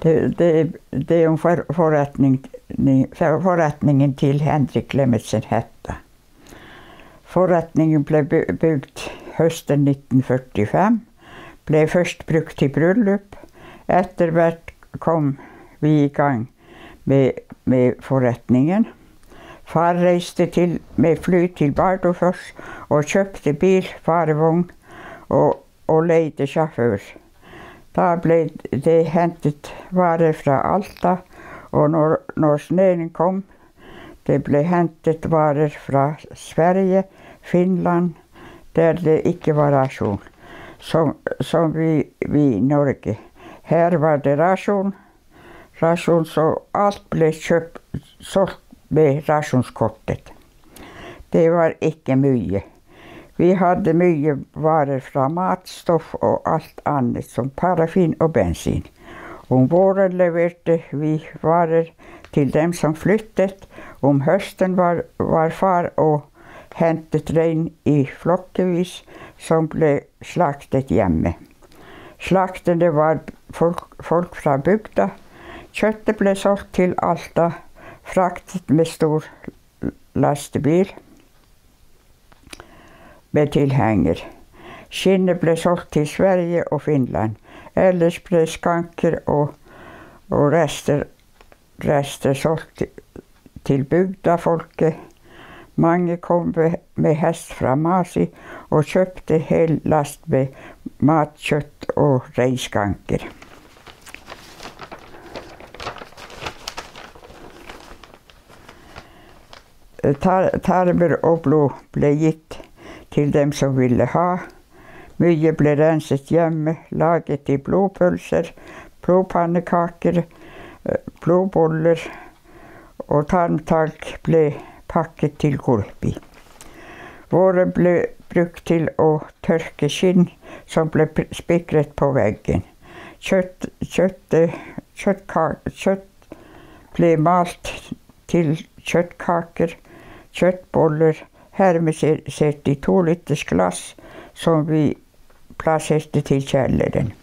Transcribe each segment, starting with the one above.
Det om forretningen til Henrik Clemetsen Hetta. Forretningen ble bygd høsten 1945, ble først brukt til bryllup. Etter hvert kom vi i gang med forretningen. Far reiste med fly til Bardufoss og kjøpte bil, varevogn og leide sjåfør. Da ble det hentet varer fra Alta, og når snøen kom, det ble hentet varer fra Sverige, Finland, der det ikke var rasjon, som vi i Norge. Her var det rasjon, så alt ble solgt med rasjonskortet. Det var ikke mye. Vi hadde mye varer fra matstoff og alt annet, som parafin og bensin. Om våren leverte vi varer til dem som flyttet. Om høsten var far og hentet rein i flokkevis, som ble slaktet hjemme. Slaktene var folk fra bygda. Kjøttet ble solgt til Alta, fraktet med stor lastebil med tilhenger. Skinnet ble solgt til Sverige og Finland. Ellers ble skanker og rester solgt til bygdafolket. Mange kom med hest fra Masi og kjøpte hel last med matkjøtt og reinskanker. Tarmer og blod ble gitt til dem som ville ha. Mye ble renset hjemme, laget i blodpølser, blodpannekaker, blodboller, og tarmtalk ble pakket til gulpi. Våre ble brukt til å tørke skinn som ble spikret på veggen. Kjøtt ble malt til kjøttkaker, kjøttboller, hermesert i 2 liters glass, som vi plasserte til kjelleren.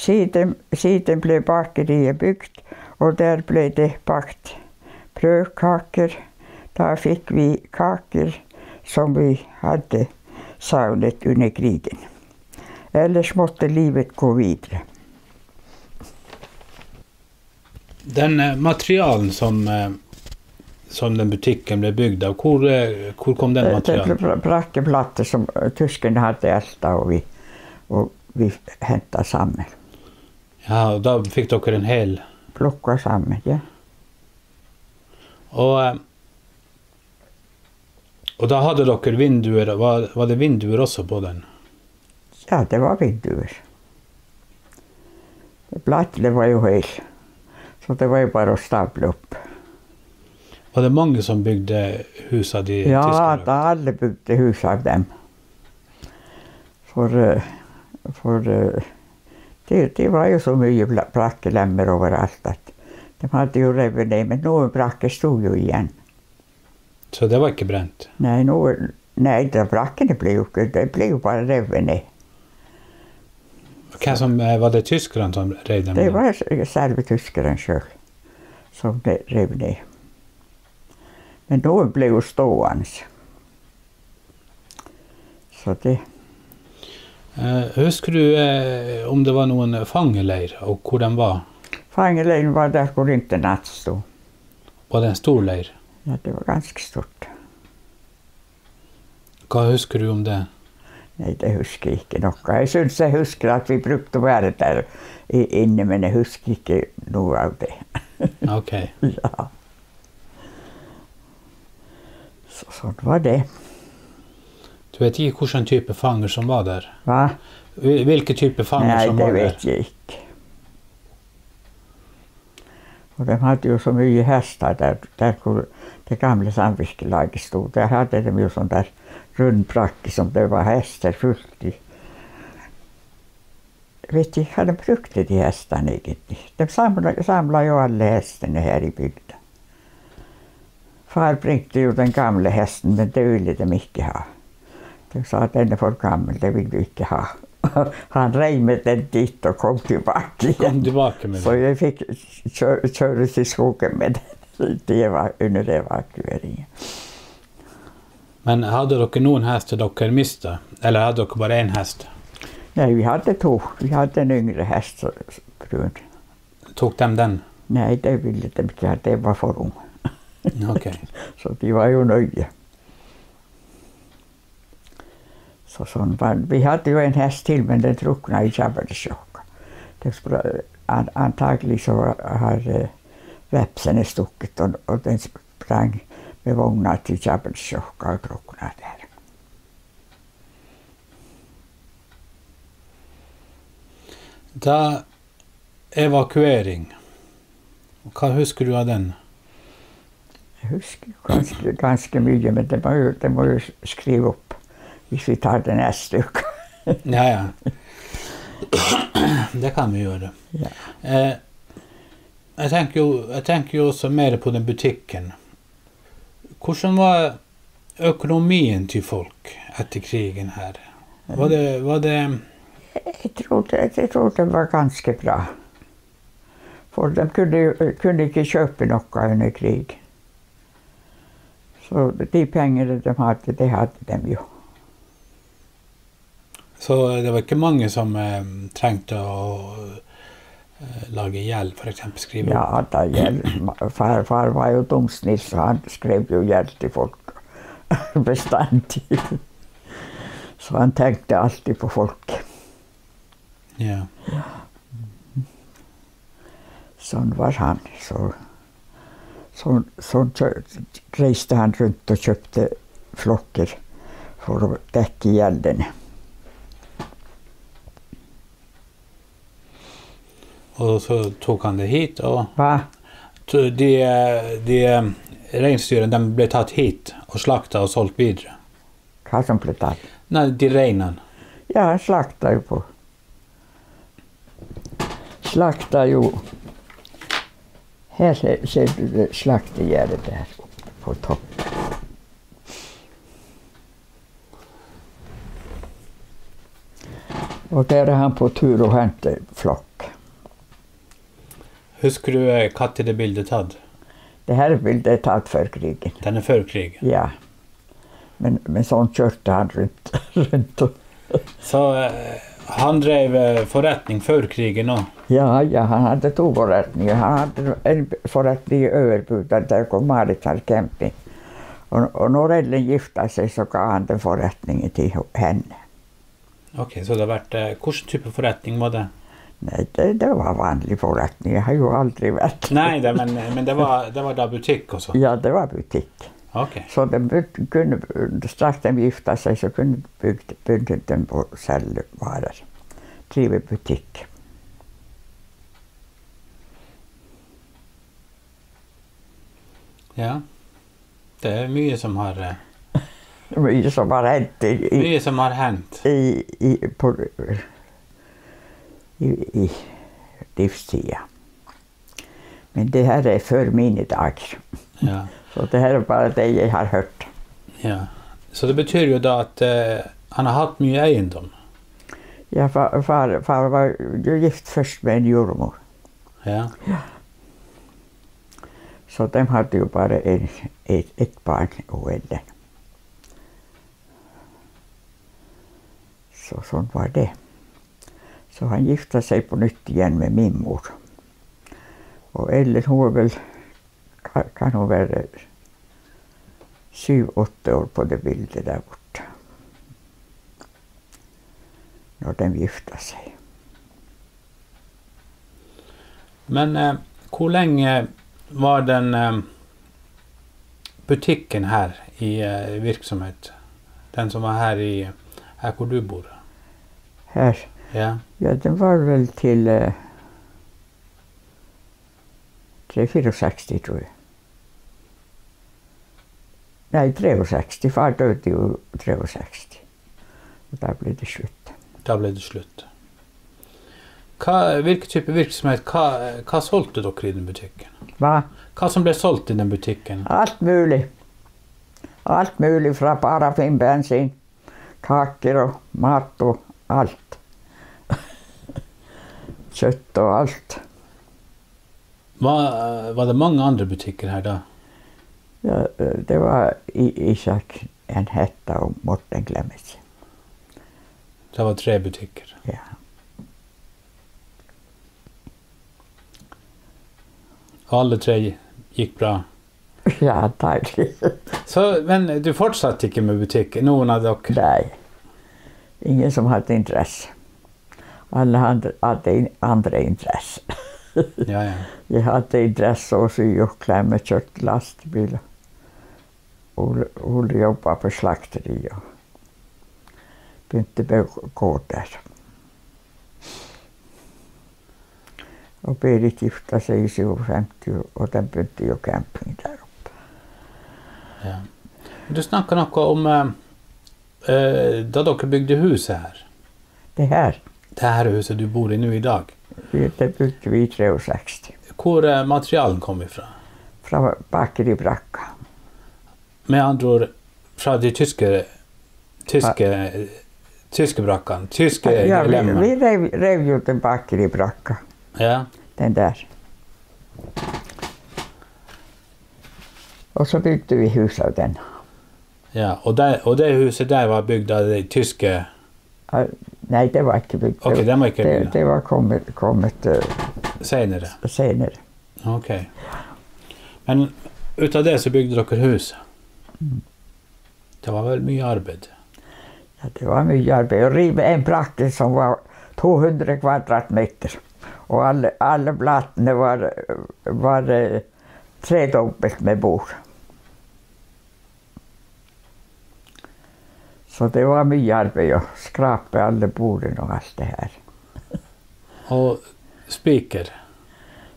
Siden ble bakeriet bygd, og der ble det bakt brødkaker. Da fikk vi kaker som vi hadde savnet under krigen. Ellers måtte livet gå videre. Den materialen som den butikken ble bygd av, hvor kom den materialen? Det brakkeplatter som tyskerne hadde elta, og vi hentet sammen. Ja, og da fikk dere en hel? Plukket sammen, ja. Og da hadde dere vinduer, var det vinduer også på den? Ja, det var vinduer. Plattene var jo høy, så det var jo bare å stable opp. Var det mange som bygde hus av de tyskere? Ja, da alle bygde hus av dem. For det var jo så mye brakkelemmer overalt at de hadde jo revet ned, men noen brakker stod jo igjen. Så det var ikke brent? Nei, brakkene ble jo bare revet ned. Var det tyskerne som rev dem ned? Det var selve tyskerne selv som rev ned. Men noen ble jo stående. Så det... Husker du om det var noen fangeleir, og hvor de var? Fangeleiren var der hvor internat stod. Var det en stor leir? Ja, det var ganske stort. Hva husker du om det? Nei, det husker jeg ikke noe. Jeg husker at vi brukte å være der inne, men jeg husker ikke noe av det. Ok. Ja. Sånn var det. Du vet ikke hvilken type fanger som var der? Hva? Hvilke type fanger som var der? Nei, det vet jeg ikke. Og de hadde jo så mye hester der hvor det gamle samvirkelaget stod. Der hadde de jo sånn der rundbrakke som det var hester fullt i. Jeg vet ikke hva de brukte de hestene egentlig. De samlet jo alle hestene her i bygda. Far bringte jo den gamle hesten, men det ville de ikke ha. De sa at den er for gammel, det vil du ikke ha. Han rei med den dit och kom tillbaka igen. Kom tillbaka med Så den. jag fick köra till skogen med den. Det var under evakueringen. Men hade dere noen hester dere mistet? Eller hade dere bare en hest? Nej, vi hade två. Vi hade en yngre häst, brun. Tog de den? Nej, det ville de inte. Det var för ung. Okej. Så de var ju nöjda. Så sån var, vi hade ju en häst till, men den drunknade i Tjabbersjokka. Antagligen så har väpsen stuckit och den sprang med vagnar till Tjabbersjokka och drunknade där. Da evakuering. Hva husker du av den? Jag huskar ganska mycket, men det må ju skriva upp. Hvis vi tar det nästa uke. Ja. Det kan vi gjøre. Ja. Jeg tenker jo også mer på den butikken. Hvordan var økonomien til folk etter krigen her? Var det Jag tror det var ganska bra. För de kunde inte köpa något under krig. Så de pengarna de hade, det hade de ju. Så det var ikke mange som trengte å lage gjeld, for eksempel skrive? Ja, det gjeld. Far var ju dumsnill, så han skrev ju gjeld till folk beständigt. Så han tänkte alltid på folk. Ja. Sån var han. Så reste han runt och köpte flockar för att täcka gälden. Og så tok han det hit, og Va? de reinsdyrene de ble tatt hit og slakta og solgt videre. Hva som ble tatt? Nei, de reinene. Ja, han slakta ju på. Slakta ju. Här ser du slaktegärdet där på toppen. Och där är han på tur och hämtar flock. Husker du hva til det bildet tatt? Det här bildet är tatt för krigen. Den er før krigen. Ja. Men sånt körte han runt och... Så han drev forretning før krigen også? Ja, han hade två förrättningar. Han hade en förrättning i Överbud där kom Maritar camping. Och när Ellen gifte sig så gav han den förrättningen till henne. Ok, så det har vært... Hvilken type forretning var det? Nej, det var vanlig förrättning. Jag har ju aldrig varit. Nej, men det var da butikk også? Ja, det var butik. Ok. Så de kunde, strax de gifte sig så kunde bygga den på säljvaror. Driva butik. Ja. Det er mye som har... Mycket som har hänt Mye som har hendt. i livstiden. Men det här är för mina dagar. Ja. Så det här är bara det jag har hört. Ja. Så det betyr jo da at han har hatt mye eiendom? Ja, far var ju gift först med en jordmor. Ja. Så de hade ju bara ett barn och Ellen. Så sånt var det. Så han gifte sig på nytt igen med min mor. Och Ellen hon var väl, kan hon vara 7-8 år på det bildet där borta. När de gifte sig. Men hvor lenge var den butikken her i virksomhet? Den som var her hvor du bor? Här? Ja. Ja, den var väl till 3-64 tror jag. Nej, 63. Far döde ju 63. Och där blev det slut. Da ble det slutt. Hvilken type virksomhet, hva solgte dere i den butikken? Va? Hva som ble solgt i den butikken? Allt möjligt. Allt möjligt från paraffin, bensin, kakor och mat och allt. kjøtt og alt. Var det mange andre butikker her da? Ja, det var Isak en Hetta og Morten Clemens. Det var 3 butikker. Ja. Alle 3 gikk bra. Ja, deilig. Men du fortsatte ikke med butikk? Noen av dere? Nei. Ingen som hadde interesse. Alle hadde andre interesse. Ja. Jeg hadde interesse å sy og klemme kjøtt lastebiler. Hun jobbet på slakteri og begynte med å gå der. Og Berit gifta seg i 57, og den begynte jo camping der oppe. Ja. Du snakket noe om da dere bygde huset her. Det her? Det her huset du bor i nå i dag. Det bygde vi i 63. Hvor materialen kom ifra? Fra bakeribrakka. Med andre ord, fra de tyske brakkene, tyske lemmer. Vi rev jo den bakeribrakka. Ja. Den der. Og så bygde vi huset av den. Ja, og det huset der var bygd av de tyske... Nei, det var ikke bygd. Ok, det var ikke bygd. Det var kommet senere. Ok. Men ut av det så bygde dere huset. Det var vel mye arbeid? Ja, det var mye arbeid. Å rive en brakke som var 200 kvadratmeter. Og alle blatene var tredobbelt med bord. Så det var mye arbeid å skrape alle bordene og alt det her. Og spiker?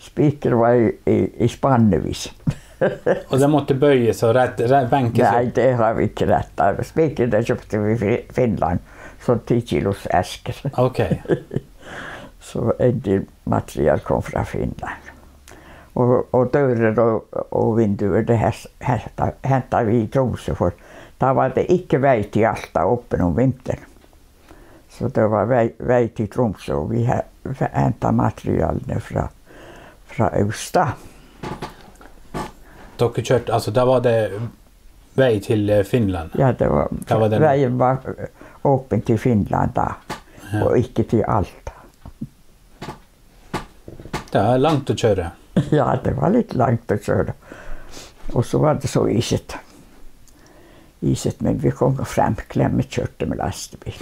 Spiker var i spannevis. Og det måtte bøyes og benke seg? Nei, det har vi ikke rett av. Spiker det kjøpte vi i Finland, så 10 kilos esker. Ok. Så en del material kom fra Finland. Og dører og vinduer, det hentet vi i Tromsø, for da var det ikke vei til Alta oppe om vinteren. Så det var vei til Tromsø, og vi hentet materialene fra Austad. Dere kjørte, altså da var det vei til Finland? Ja, veien var åpen til Finland da, ja. Og ikke til Alta. Det er langt å kjøre. Ja, det var litt langt å kjøre. Og så var det så iset. Men vi kom frem, Clemens kjørte med lastebil.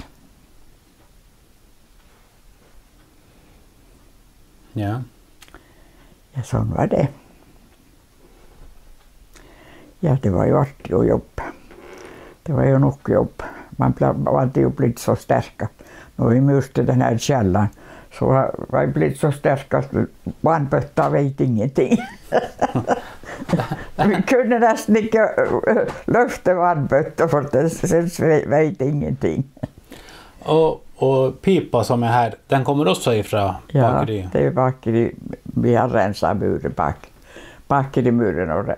Ja. Ja, sånn var det. Ja, det var jo artig å jobbe. Det var jo nok jobb. Man hadde jo blitt så sterk at når vi murte den her kjelleren, så var jeg blitt så sterk at vannbøtta vet ingenting. Vi kunne nesten ikke løfte vannbøtta, for det vet ingenting. Og pipa som er her, den kommer også ifra bakeriet? Ja, det er bakeri. Vi har renset muren bakerimuren og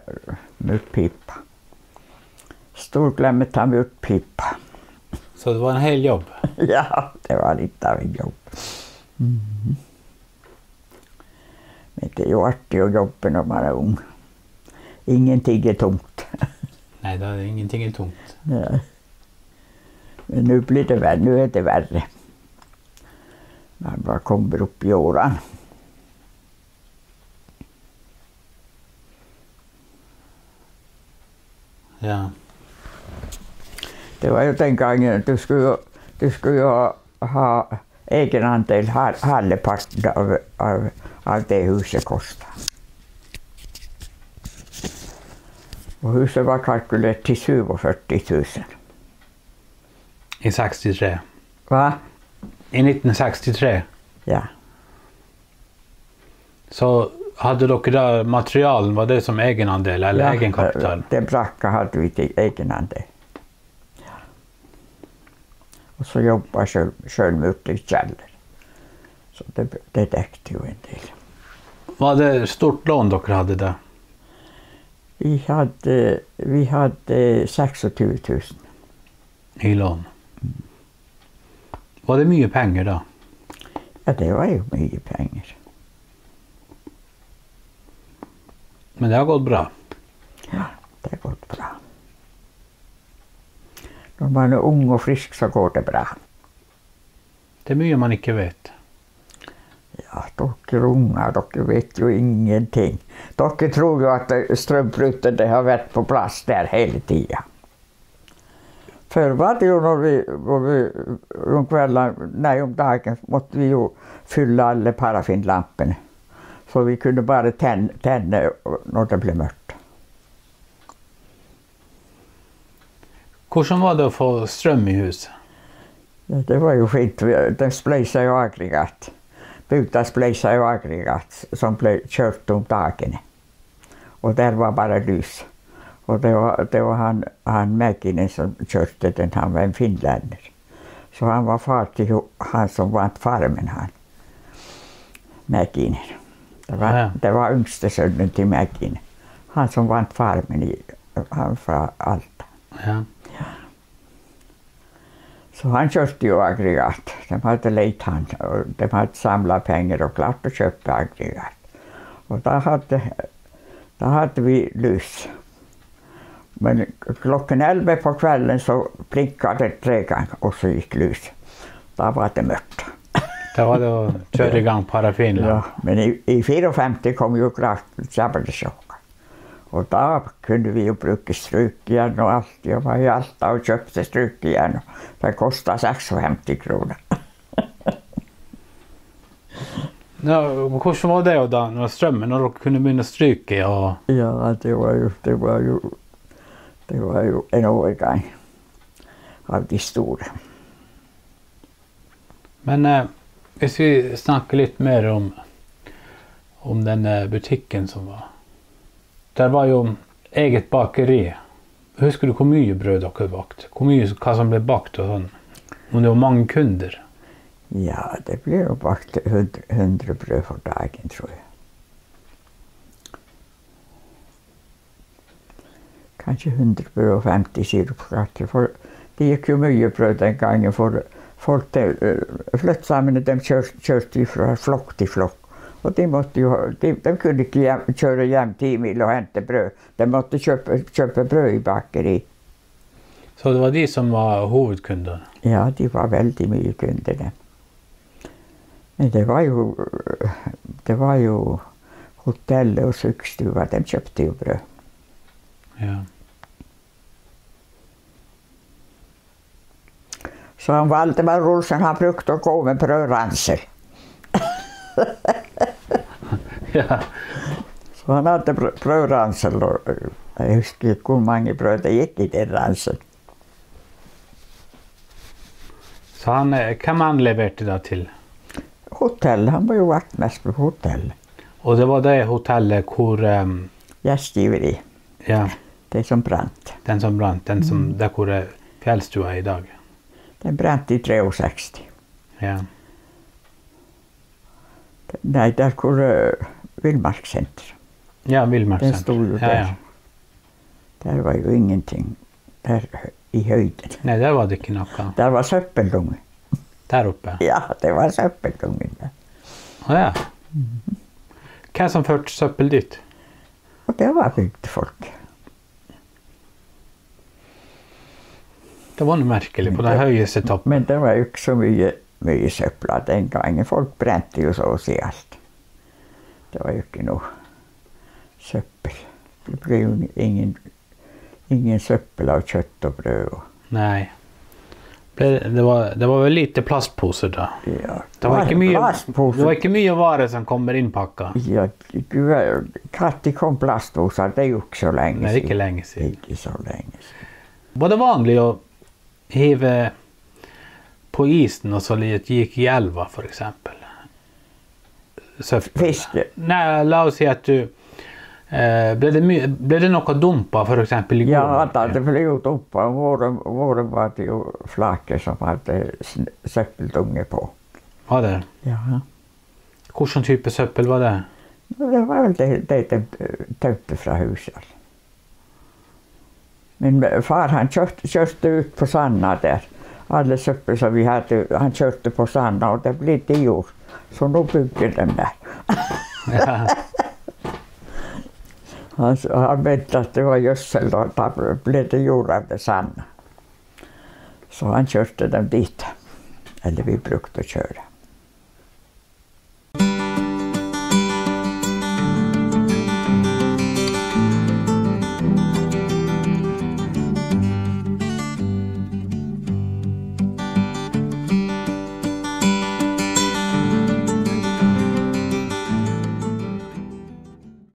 murt pipa. Storglemmet har murt pipa. Så det var en hel jobb? Ja, det var litt av en jobb. Mm. Men det er jo artig å jobbe når man er ung. Ingenting er tungt. Nei, da er ingenting er tungt. Ja. Men nå blir det verre. Nå er det verre. Man bare kommer opp i årene. Ja. Det var jo den gangen du skulle jo ha egenandel halvparten av det huset kostet. Og huset var kalkulert til 47 000. I 63? Hva? I 1963? Ja. Så hadde dere da materialen, var det som egenandel eller egenkapital? Ja, det brakka hadde vi til egenandel. Og så jobbet jeg selv mot i kjeller. Så det dekte jo en del. Var det stort lån dere hadde da? Vi hadde 26 000. I lån? Var det mye penger da? Ja, det var jo mye penger. Men det har gått bra. Ja, det har gått bra. Når man er ung og frisk, så går det bra. Det er mye man ikke vet. Ja, dere unger, dere vet jo ingenting. Dere tror jo at strømbruddet det har vært på plass der hele tiden. Før var det jo når vi om kvelden, nei om dagen, måtte vi jo fylle alle parafinlampene. Så vi kunne bare tenne når det ble mørkt. Hvordan var det å få strøm i huset? Ja, det var jo fint. Det spleisa jo aggregat. Bygda spleisa jo aggregat som ble kjørt om dagene. Og der var bare lys. Og det var han Mäkinen som kjørte den. Han var en finländer. Så han var far til han som vant farmen, han. Mäkinen. Det var yngste sønnen til Mäkinen. Han som vant farmen han fra Alta. Ja. Så han kjørte jo aggregat. De hadde leit han, og de hadde samlet penger og klart å kjøpe aggregat. Og da hadde vi lys. Men klokken 11 på kvelden så blinket det 3 ganger, og så gikk lys. Da var det mørkt. Da var det å kjøre i gang parafinlamp. Ja, men i 54 kom jo klart kjabelsjokk. Og da kunne vi jo bruke strykjern og alt. Jeg var i Alta og kjøpte strykjern. Det kostet 56 kroner. Ja, hvordan var det da, når strømmen, når dere kunne begynne å stryke? Og... Ja, det var jo en overgang av de store. Men hvis vi snakker litt mer om denne butikken som var. Der var jo eget bakeri. Husker du hvor mye brød dere bakte? Hva som ble bakt og sånn? Om det var mange kunder? Ja, det ble jo bakt 100 brød for dagen, tror jeg. Kanskje 100 brød og 50 sirupskatter. For det gikk jo mye brød den gangen. For folk, flyttsamene, de kjørte fra flokk til flokk. Og de kunne ikke kjøre hjem 10 mil og hente brød. De måtte kjøpe brød i bakeri. Så det var de som var hovedkunder? Ja, de var veldig mye kunder. Men det var jo hotellet og sukstua, de kjøpte jo brød. Ja. Så han Valdemar Olsen, han brukte å gå med brødransel. Ja. Så han hadde brødransel, og jeg husker ikke hvor mange brød det gikk i den ransel. Så hvem han leverte da til? Hotell, han var jo vaktmester på hotell. Og det var det hotellet hvor... Gjestgiveri. Ja. Det som brant. Den som brant, der hvor fjellstua er i dag. Den brant i 63. Ja. Nei, der hvor Villmarksenter. Ja, Villmarksenter. Den stod jo der. Ja. Der var jo ingenting der i høyden. Nei, der var det ikke noe. Der var søppeldunge. Der oppe? Ja, det var søppeldungen der. Ja. Hvem som førte søppel dit? Og det var bygdefolk. Det var noe merkelig på den høyeste toppen. Men det var jo ikke så mye søppel den gangen. Folk brente jo så å si alt. Det var jo ikke noe søppel. Det ble jo ingen søppel av kjøtt og brød. Nei. Det var vel lite plastposer da. Ja, det var ikke mye vare som kommer innpakka. Ja, når kom plastposer, det er jo ikke så lenge siden. Nei, ikke lenge siden. Ikke så lenge siden. Var det vanlig å hive på isen og så gikk i elva, for eksempel? Fiske? Nei, la oss si at du... ble det noe dumpa, for eksempel, i går? Ja, det ble jo dumpa. Våren var det jo flaker som hadde søppeldunge på. Var det? Ja. Hvilken type søppel var det? Det var vel det de tømte fra huset. Min far, han kjørte ut på sanda der. Alle søppel som vi hadde, han kjørte på sanda, og det ble det jord. Så nå bygger de der. Ja. Han mente at det var gjødsel, og da ble det gjort av det sand. Så han kjørte dem dit. Eller vi brukte å kjøre.